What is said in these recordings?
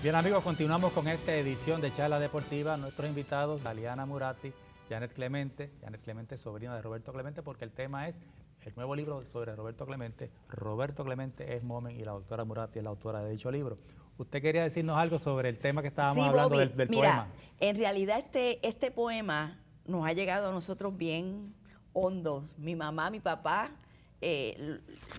Bien amigos, continuamos con esta edición de Charla Deportiva. Nuestros invitados, Daliana Murati, Janet Clemente es sobrina de Roberto Clemente porque el tema es el nuevo libro sobre Roberto Clemente. Roberto Clemente es Momen y la doctora Murati es la autora de dicho libro. ¿Usted quería decirnos algo sobre el tema que estábamos Sí, hablando Bobby, del mira, poema? en realidad este poema nos ha llegado a nosotros bien hondo. Mi mamá, mi papá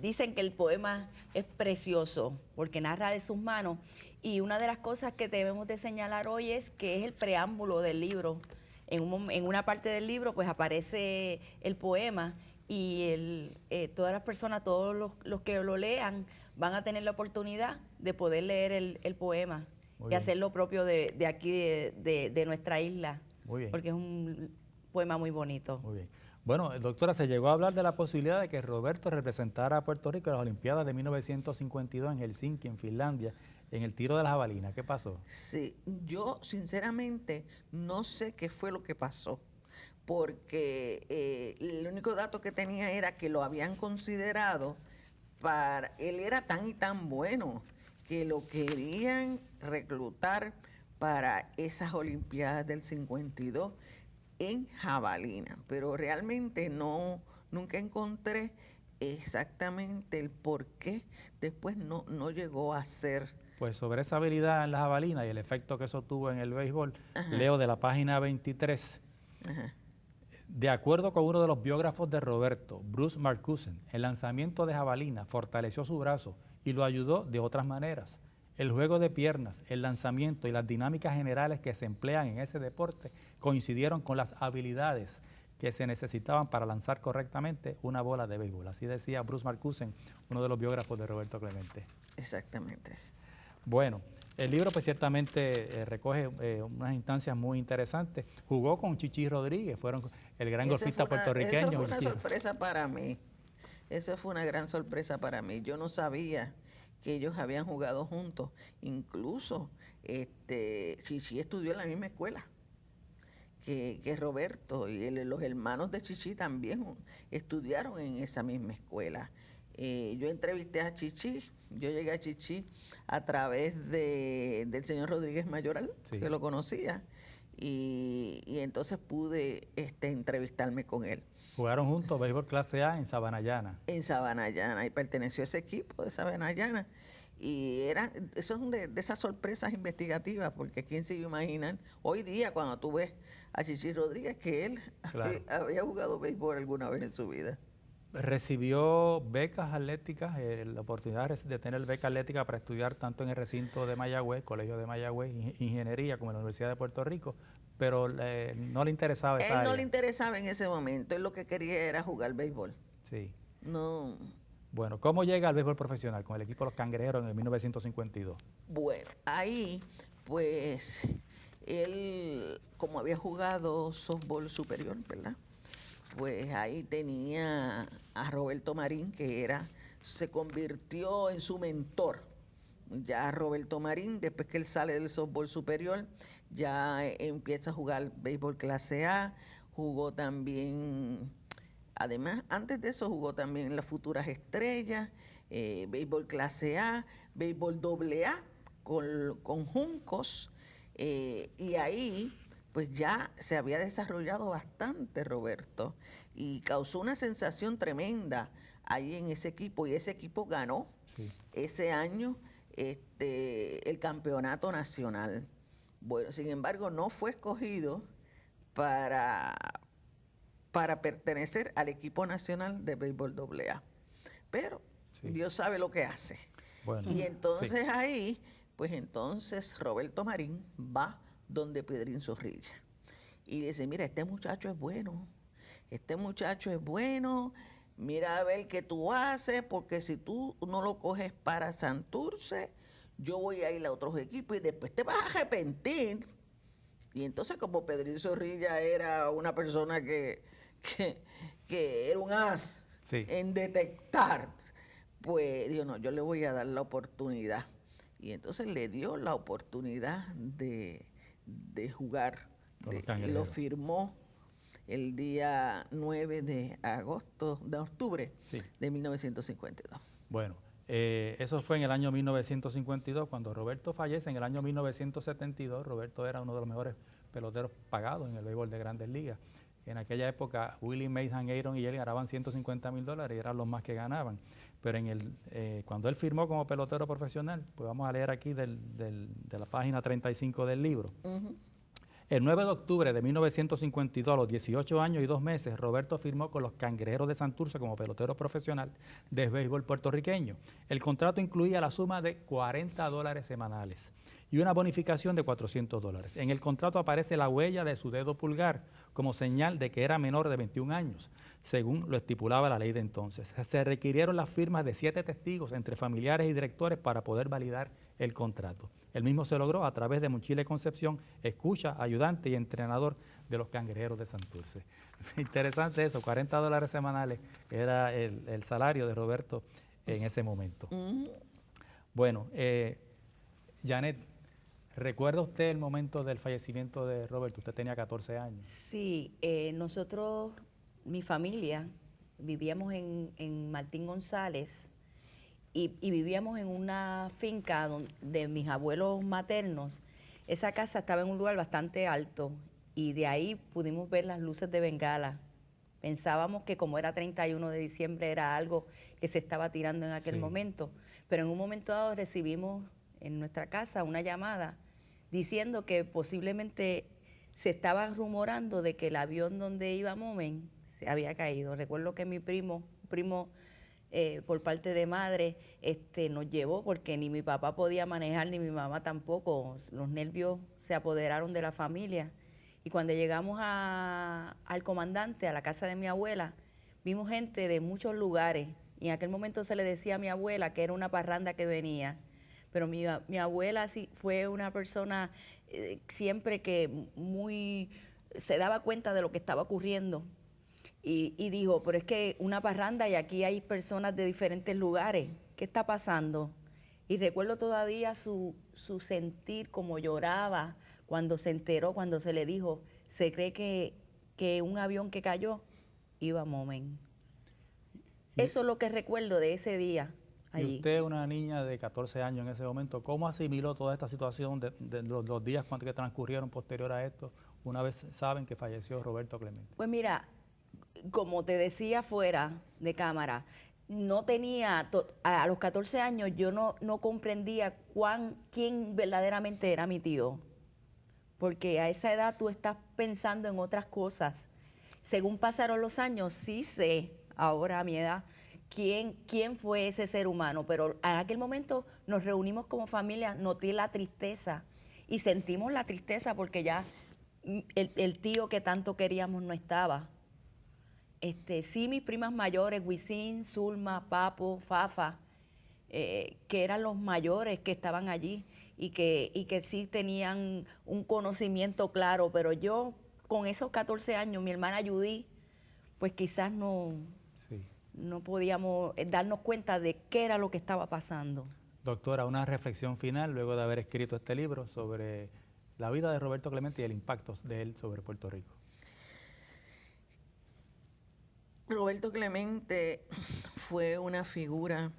dicen que el poema es precioso porque narra de sus manos, y una de las cosas que debemos de señalar hoy es que es el preámbulo del libro. En una parte del libro pues aparece el poema, y todas las personas, todos los que lo lean van a tener la oportunidad de poder leer el poema Muy y bien, hacer lo propio de aquí, de nuestra isla, muy bien, porque es un poema muy bonito. muy bien. Bueno, doctora, se llegó a hablar de la posibilidad de que Roberto representara a Puerto Rico en las Olimpiadas de 1952 en Helsinki, en Finlandia, en el tiro de la jabalina. ¿Qué pasó? Sí, yo sinceramente no sé qué fue lo que pasó, porque el único dato que tenía era que lo habían considerado él era tan y tan bueno que lo querían reclutar para esas Olimpiadas del 52 en jabalina, pero realmente nunca encontré exactamente el por qué después no llegó a ser. Pues sobre esa habilidad en la jabalina y el efecto que eso tuvo en el béisbol, Ajá, leo de la página 23. ajá. De acuerdo con uno de los biógrafos de Roberto, Bruce Marcusen, el lanzamiento de jabalina fortaleció su brazo y lo ayudó de otras maneras. El juego de piernas, el lanzamiento y las dinámicas generales que se emplean en ese deporte coincidieron con las habilidades que se necesitaban para lanzar correctamente una bola de béisbol. Así decía Bruce Marcusen, uno de los biógrafos de Roberto Clemente. Exactamente. Bueno, el libro pues ciertamente recoge unas instancias muy interesantes. Jugó con Chichi Rodríguez, fueron el gran golfista Eso puertorriqueño. fue una sorpresa para mí. Eso fue una gran sorpresa para mí. Yo no sabía que ellos habían jugado juntos. Incluso Chichi estudió en la misma escuela que Roberto, y los hermanos de Chichi también estudiaron en esa misma escuela. Yo entrevisté a Chichi, yo llegué a Chichi a través del señor Rodríguez Mayoral, Sí. que lo conocía, y entonces pude entrevistarme con él. Jugaron juntos béisbol clase A en Sabanayana. En Sabanayana, y perteneció a ese equipo de Sabanayana. Y eso es de esas sorpresas investigativas, porque quién se iba a imaginar hoy día cuando tú ves a Chichi Rodríguez que él Claro. había jugado béisbol alguna vez en su vida. Recibió becas atléticas, la oportunidad de tener beca atlética para estudiar tanto en el recinto de Mayagüez, Colegio de Mayagüez, Ingeniería, como en la Universidad de Puerto Rico, pero no le interesaba esa Él área. no le interesaba en ese momento, él lo que quería era jugar béisbol. Sí. No. Bueno, ¿cómo llega al béisbol profesional con el equipo de los Cangrejeros en el 1952? Bueno, ahí pues él, como había jugado softball superior, ¿verdad? Pues ahí tenía a Roberto Marín, se convirtió en su mentor. Ya Roberto Marín, después que él sale del softball superior, ya empieza a jugar béisbol clase A, jugó también, además, antes de eso jugó también en las Futuras Estrellas, béisbol clase A, béisbol doble A con Juncos, y ahí pues ya se había desarrollado bastante Roberto y causó una sensación tremenda ahí en ese equipo, y ese equipo ganó ese año el campeonato nacional. Bueno, sin embargo, no fue escogido para, para pertenecer al equipo nacional de béisbol AA. Pero Dios sabe lo que hace. Bueno, Y entonces ahí, pues entonces Roberto Marín va donde Pedrín Zorrilla y dice, mira, este muchacho es bueno, mira a ver qué tú haces, porque si tú no lo coges para Santurce, yo voy a ir a otros equipos y después te vas a arrepentir. Y entonces, como Pedrín Zorrilla era una persona que era un as en detectar, pues dijo, no, yo le voy a dar la oportunidad. Y entonces le dio la oportunidad de jugar, y lo firmó el día 9 de octubre de 1952. Bueno, Eso fue en el año 1952. Cuando Roberto fallece en el año 1972, Roberto era uno de los mejores peloteros pagados en el béisbol de Grandes Ligas. En aquella época, Willie Mays, Hank Aaron y él ganaban $150,000 y eran los más que ganaban. Pero cuando él firmó como pelotero profesional, pues vamos a leer aquí de la página 35 del libro. El 9 de octubre de 1952, a los 18 años y 2 meses, Roberto firmó con los Cangrejeros de Santurce como pelotero profesional de béisbol puertorriqueño. El contrato incluía la suma de $40 semanales y una bonificación de $400. En el contrato aparece la huella de su dedo pulgar como señal de que era menor de 21 años, según lo estipulaba la ley de entonces. Se requirieron las firmas de 7 testigos entre familiares y directores para poder validar el contrato. El mismo se logró a través de Mochile Concepción, escucha, ayudante y entrenador de los Cangrejeros de Santurce. Interesante eso, $40 semanales era el salario de Roberto en ese momento. Bueno, Janet, ¿recuerda usted el momento del fallecimiento de Roberto? Usted tenía 14 años. Sí, nosotros, mi familia, vivíamos en Martín González y vivíamos en una finca de mis abuelos maternos. Esa casa estaba en un lugar bastante alto y de ahí pudimos ver las luces de Bengala. Pensábamos que como era 31 de diciembre era algo que se estaba tirando en aquel momento, pero en un momento dado recibimos en nuestra casa una llamada diciendo que posiblemente se estaba rumorando de que el avión donde iba Momen se había caído. Recuerdo que mi primo por parte de madre, nos llevó porque ni mi papá podía manejar ni mi mamá tampoco. Los nervios se apoderaron de la familia. Y cuando llegamos al comandante, a la casa de mi abuela, vimos gente de muchos lugares. Y en aquel momento se le decía a mi abuela que era una parranda que venía. Pero mi abuela sí fue una persona siempre que se daba cuenta de lo que estaba ocurriendo. Y dijo, pero es que una parranda y aquí hay personas de diferentes lugares. ¿Qué está pasando? Y recuerdo todavía su sentir, como lloraba cuando se enteró, cuando se le dijo, se cree que un avión que cayó iba a Momen. Eso es lo que recuerdo de ese día allí. Y usted, una niña de 14 años en ese momento, ¿cómo asimiló toda esta situación de los días que transcurrieron posterior a esto, una vez saben que falleció Roberto Clemente? Pues mira, como te decía fuera de cámara, no tenía, a los 14 años yo no comprendía quién verdaderamente era mi tío, porque a esa edad tú estás pensando en otras cosas. Según pasaron los años, sí sé, ahora a mi edad, quién fue ese ser humano, pero en aquel momento nos reunimos como familia, noté la tristeza y sentimos la tristeza porque ya el tío que tanto queríamos no estaba. Sí, mis primas mayores, Wisin, Zulma, Papo, Fafa, que eran los mayores que estaban allí y que sí tenían un conocimiento claro, pero yo con esos 14 años, mi hermana Judy, pues quizás no podíamos darnos cuenta de qué era lo que estaba pasando. Doctora, una reflexión final luego de haber escrito este libro sobre la vida de Roberto Clemente y el impacto de él sobre Puerto Rico. Roberto Clemente fue una figura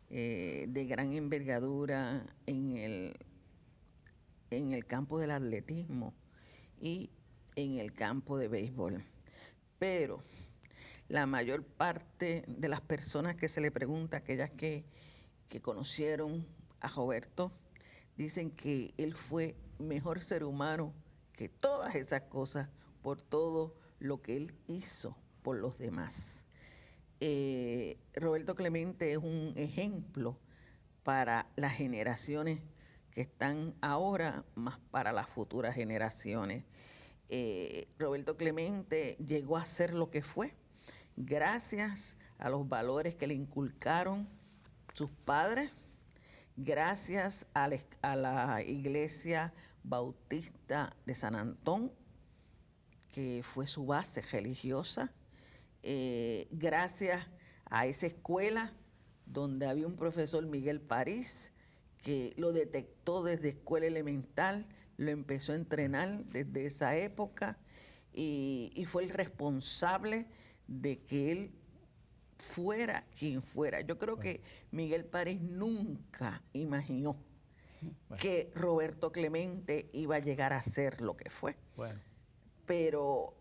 de gran envergadura en el campo del atletismo y en el campo de béisbol. Pero la mayor parte de las personas que se le pregunta, aquellas que conocieron a Roberto, dicen que él fue mejor ser humano que todas esas cosas por todo lo que él hizo por los demás. Roberto Clemente es un ejemplo para las generaciones que están ahora, más para las futuras generaciones. Roberto Clemente llegó a ser lo que fue gracias a los valores que le inculcaron sus padres, gracias a la Iglesia Bautista de San Antón, que fue su base religiosa, gracias a esa escuela donde había un profesor, Miguel París, que lo detectó desde escuela elemental, lo empezó a entrenar desde esa época y fue el responsable de que él fuera quien fuera. Yo creo que Miguel Párez nunca imaginó que Roberto Clemente iba a llegar a ser lo que fue. Bueno. Pero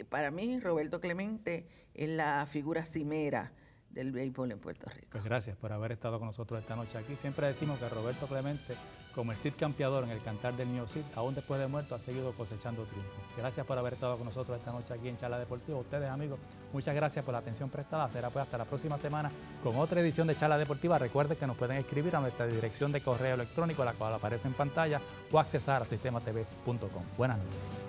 para mí Roberto Clemente es la figura cimera del béisbol en Puerto Rico. Pues gracias por haber estado con nosotros esta noche aquí. Siempre decimos que Roberto Clemente, como el Cid campeador en el cantar del niño Cid, aún después de muerto ha seguido cosechando triunfos. Gracias por haber estado con nosotros esta noche aquí en Charla Deportiva. Ustedes, amigos, muchas gracias por la atención prestada. Será pues hasta la próxima semana con otra edición de Charla Deportiva. Recuerden que nos pueden escribir a nuestra dirección de correo electrónico, la cual aparece en pantalla, o accesar a sistematv.com. Buenas noches.